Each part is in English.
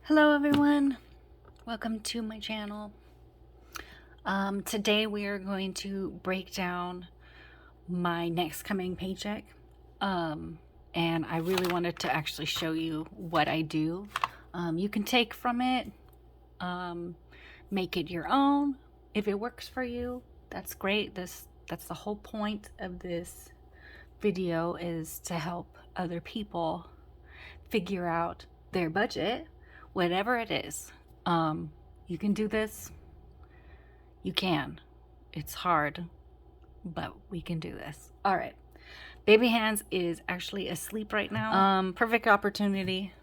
Hello everyone, welcome to my channel. Today we are going to break down my next coming paycheck, and I really wanted to actually show you what I do. You can take from it, make it your own. If it works for you, that's great. That's the whole point of this video, is to help other people figure out their budget, whatever it is. You can do this. You can. It's hard, but we can do this. All right. Baby Hands is actually asleep right now. Perfect opportunity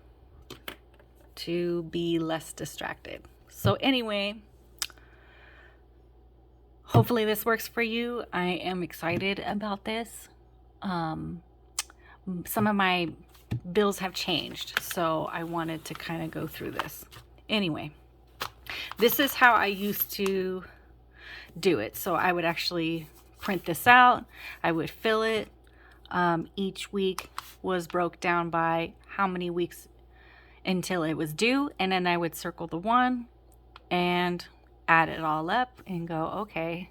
to be less distracted. So anyway, hopefully this works for you. I am excited about this. Some of my bills have changed, so I wanted to kind of go through this. Anyway, this is how I used to do it. So I would actually print this out. I would fill it. Each week was broke down by how many weeks until it was due, and then I would circle the one and add it all up and go, okay,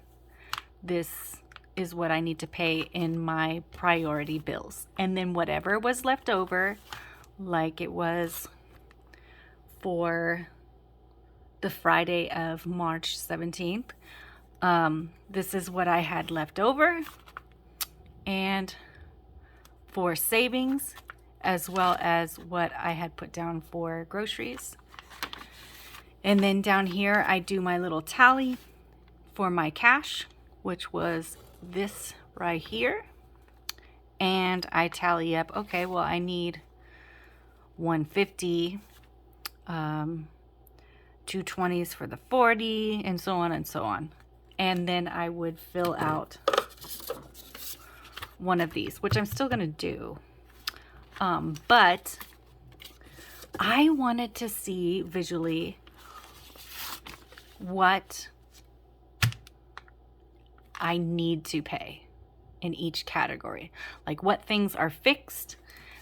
this is what I need to pay in my priority bills. And then whatever was left over, like it was for the Friday of March 17th, this is what I had left over, and for savings, as well as what I had put down for groceries. And then down here I do my little tally for my cash, which was this right here, and I tally up, okay, well I need 150, 220s for the 40, and so on and so on. And then I would fill out one of these, which I'm still gonna do, but I wanted to see visually what I need to pay in each category, like what things are fixed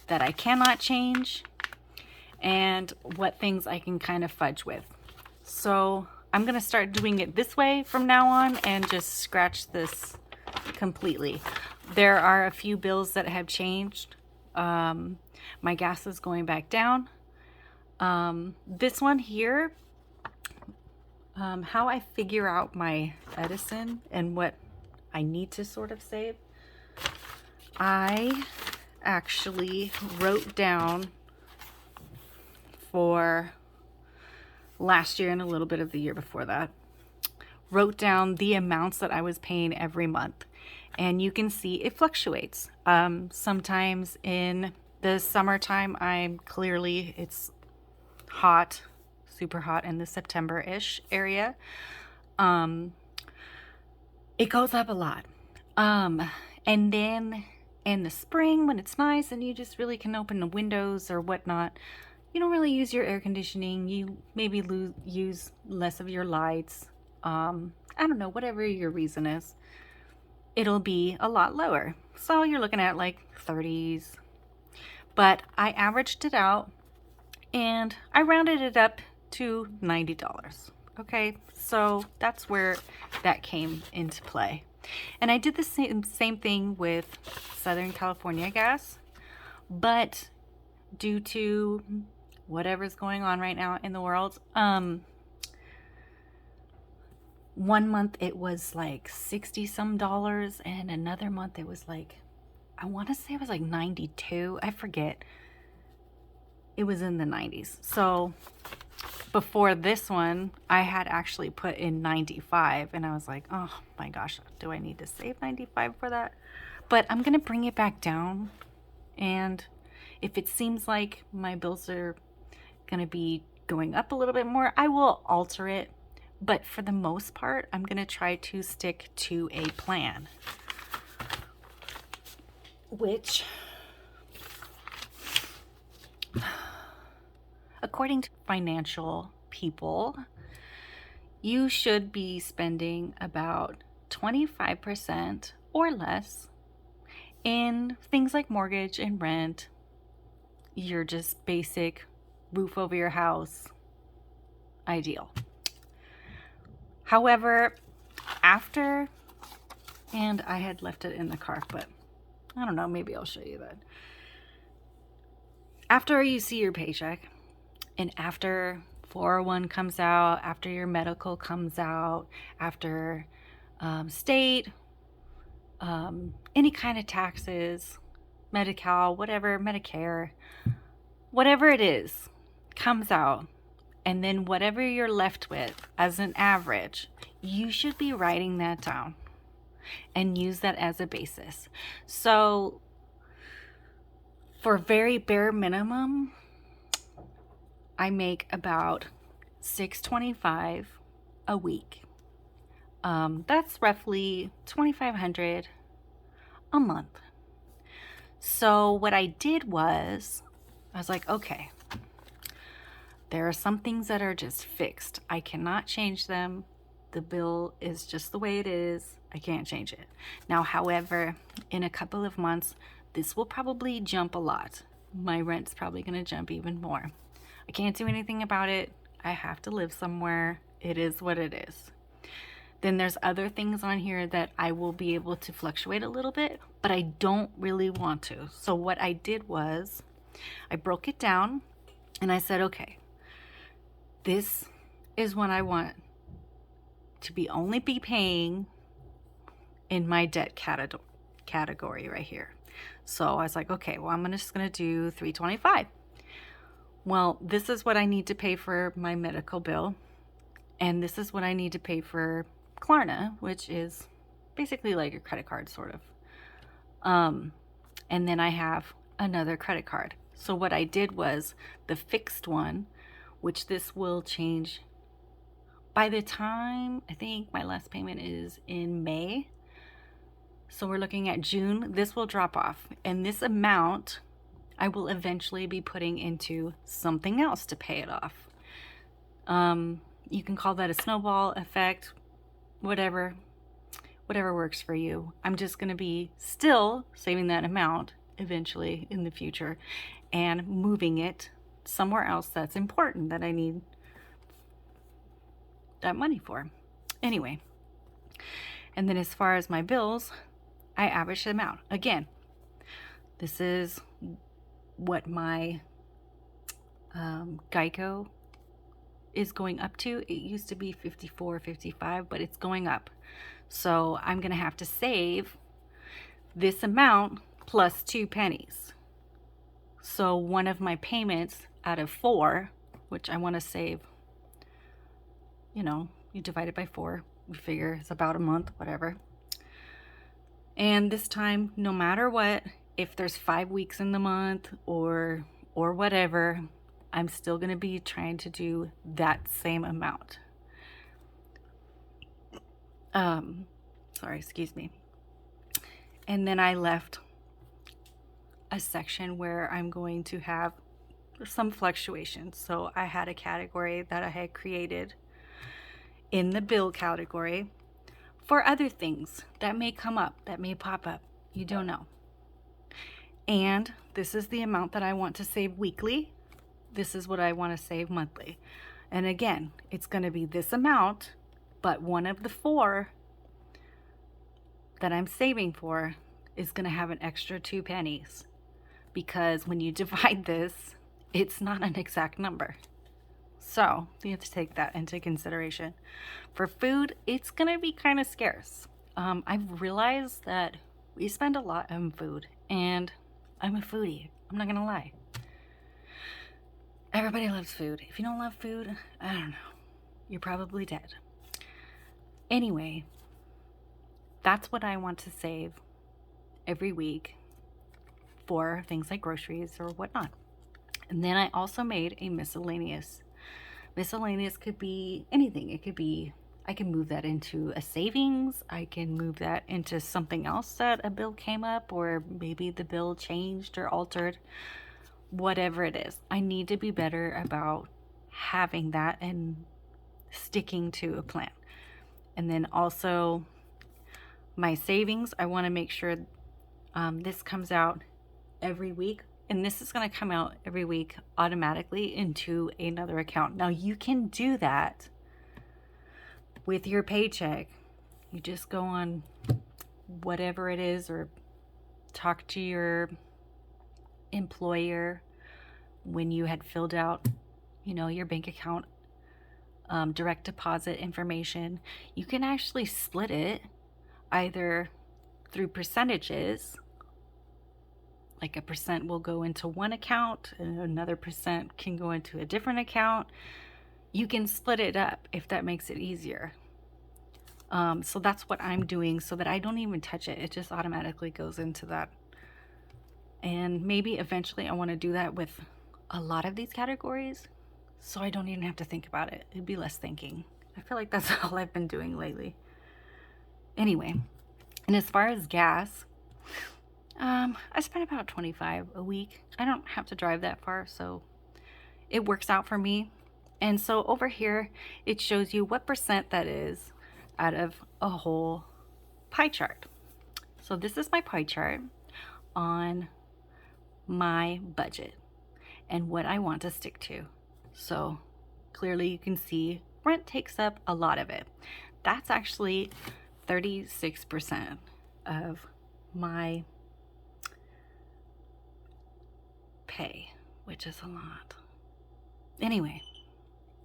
that I cannot change, and what things I can kind of fudge with. So I'm gonna start doing it this way from now on and just scratch this completely. There are a few bills that have changed. My gas is going back down. This one here, how I figure out my Edison and what I need to sort of save, I actually wrote down for last year and a little bit of the year before that, wrote down the amounts that I was paying every month. And you can see it fluctuates. Sometimes in the summertime, it's hot, super hot in the September-ish area. It goes up a lot. And then in the spring, when it's nice and you just really can open the windows or whatnot, you don't really use your air conditioning. You maybe use less of your lights. I don't know, whatever your reason is, it'll be a lot lower. So you're looking at like 30s. But I averaged it out and I rounded it up to $90. Okay, so that's where that came into play. And I did the same thing with Southern California gas, but due to whatever's going on right now in the world, one month it was like 60 some dollars, and another month it was like, I want to say it was like 92. I forget. It was in the 90s. So before this one, I had actually put in 95, and I was like, oh my gosh, do I need to save 95 for that? But I'm gonna bring it back down, and if it seems like my bills are gonna be going up a little bit more, I will alter it. But for the most part, I'm gonna try to stick to a plan, which, according to financial people, you should be spending about 25% or less in things like mortgage and rent, your just basic roof over your house, ideal. However, after, and I had left it in the car, but I don't know, maybe I'll show you that. After you see your paycheck, and after 401 comes out, after your medical comes out, after state, any kind of taxes, Medi-Cal, whatever, Medicare, whatever it is, comes out, and then whatever you're left with as an average, you should be writing that down and use that as a basis. So for very bare minimum, I make about $625 a week. That's roughly $2,500 a month. So what I did was, I was like, okay, there are some things that are just fixed. I cannot change them. The bill is just the way it is. I can't change it. Now, however, in a couple of months, this will probably jump a lot. My rent's probably going to jump even more. I can't do anything about it. I have to live somewhere. It is what it is. Then there's other things on here that I will be able to fluctuate a little bit, but I don't really want to. So what I did was I broke it down and I said, okay, this is what I want to be only be paying in my debt category right here. So I was like, okay, well, I'm just going to do $325. Well, this is what I need to pay for my medical bill. And this is what I need to pay for Klarna, which is basically like a credit card, sort of. And then I have another credit card. So what I did was the fixed one, which this will change by the time, I think my last payment is in May. So we're looking at June. This will drop off. And this amount I will eventually be putting into something else to pay it off. You can call that a snowball effect, whatever works for you. I'm just going to be still saving that amount eventually in the future and moving it somewhere else that's important that I need that money for. Anyway, and then as far as my bills, I average them out. Again, this is what my Geico is going up to. It used to be 54, 55, but it's going up. So I'm going to have to save this amount plus 2 pennies. So one of my payments out of 4, which I want to save, you divide it by 4, you figure it's about a month, whatever. And this time, no matter what, if there's 5 weeks in the month or whatever, I'm still going to be trying to do that same amount. Sorry, excuse me. And then I left a section where I'm going to have some fluctuations. So I had a category that I had created in the bill category for other things that may come up, that may pop up. You don't know. And this is the amount that I want to save weekly. This is what I want to save monthly. And again, it's going to be this amount, but one of the 4 that I'm saving for is going to have an extra 2 pennies, because when you divide this, it's not an exact number. So you have to take that into consideration. For food, it's going to be kind of scarce. I've realized that we spend a lot on food, and I'm a foodie. I'm not going to lie. Everybody loves food. If you don't love food, I don't know. You're probably dead. Anyway, that's what I want to save every week for things like groceries or whatnot. And then I also made a miscellaneous. Miscellaneous could be anything. It could be, I can move that into a savings. I can move that into something else that a bill came up, or maybe the bill changed or altered. Whatever it is, I need to be better about having that and sticking to a plan. And then also my savings, I want to make sure this comes out every week And this is going to come out every week automatically into another account. Now you can do that with your paycheck. You just go on whatever it is, or talk to your employer when you had filled out, you know, your bank account direct deposit information. You can actually split it either through percentages, like a percent will go into one account and another percent can go into a different account. You can split it up if that makes it easier. So that's what I'm doing, so that I don't even touch it. It just automatically goes into that. And maybe eventually I want to do that with a lot of these categories, so I don't even have to think about it. It'd be less thinking. I feel like that's all I've been doing lately. Anyway, and as far as gas, I spend about $25 a week. I don't have to drive that far, so it works out for me. And so over here, it shows you what percent that is out of a whole pie chart. So this is my pie chart on my budget and what I want to stick to. So clearly you can see rent takes up a lot of it. That's actually 36% of my pay, which is a lot. Anyway,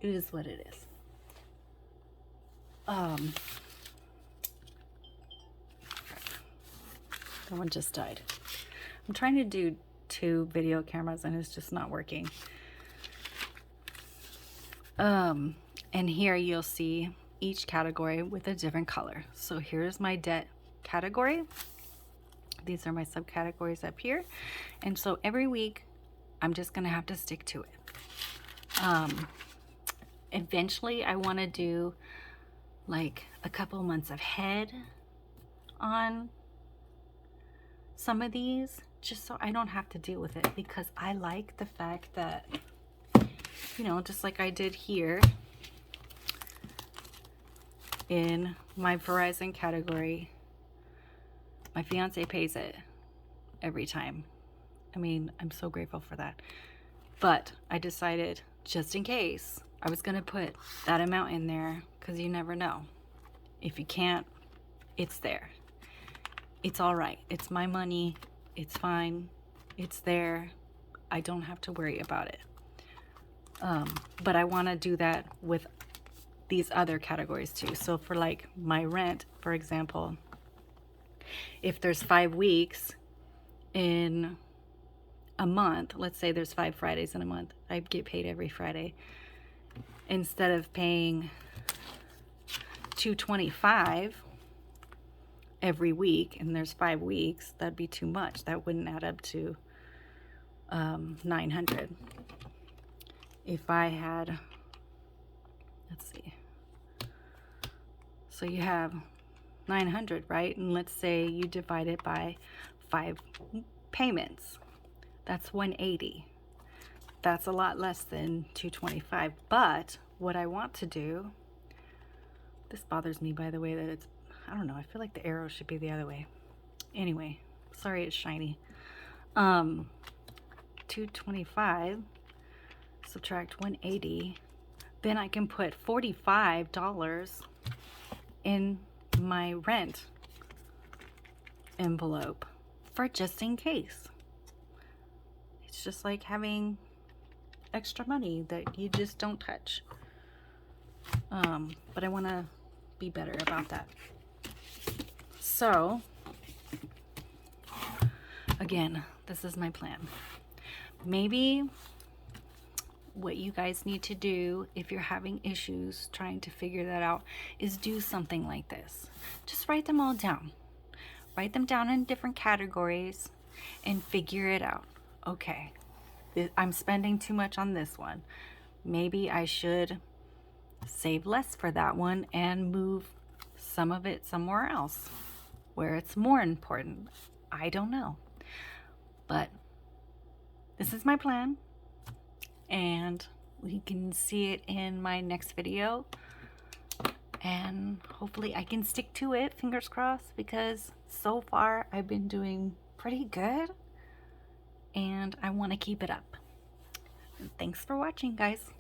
it is what it is. That one just died. I'm trying to do 2 video cameras and it's just not working. And here you'll see each category with a different color. So here's my debt category. These are my subcategories up here. And so every week I'm just gonna have to stick to it. Eventually I want to do like a couple months ahead on some of these, just so I don't have to deal with it, because I like the fact that, you know, just like I did here in my Verizon category, my fiance pays it every time. I mean, I'm so grateful for that. But I decided, just in case, I was gonna put that amount in there, because you never know. If you can't, it's there. It's all right. It's my money. It's fine. It's there. I don't have to worry about it. But I want to do that with these other categories too. So for like my rent, for example, if there's 5 weeks in a month, let's say there's 5 Fridays in a month, I get paid every Friday. Instead of paying $225 every week, and there's 5 weeks, that'd be too much. That wouldn't add up to $900. If I had, let's see, so you have $900, right? And let's say you divide it by 5 payments. That's $180. That's a lot less than $225. But what I want to do, this bothers me, by the way, that it's, I don't know, I feel like the arrow should be the other way. Anyway, sorry it's shiny. 225 subtract 180, then I can put $45 in my rent envelope for just in case. It's just like having extra money that you just don't touch. But I want to be better about that. So again, this is my plan. Maybe what you guys need to do if you're having issues trying to figure that out is do something like this. Just write them all down. Write them down in different categories and figure it out. Okay, I'm spending too much on this one. Maybe I should save less for that one and move some of it somewhere else where it's more important. I don't know. But this is my plan, and we can see it in my next video, and hopefully I can stick to it, fingers crossed, because so far I've been doing pretty good. and I want to keep it up. Thanks for watching, guys.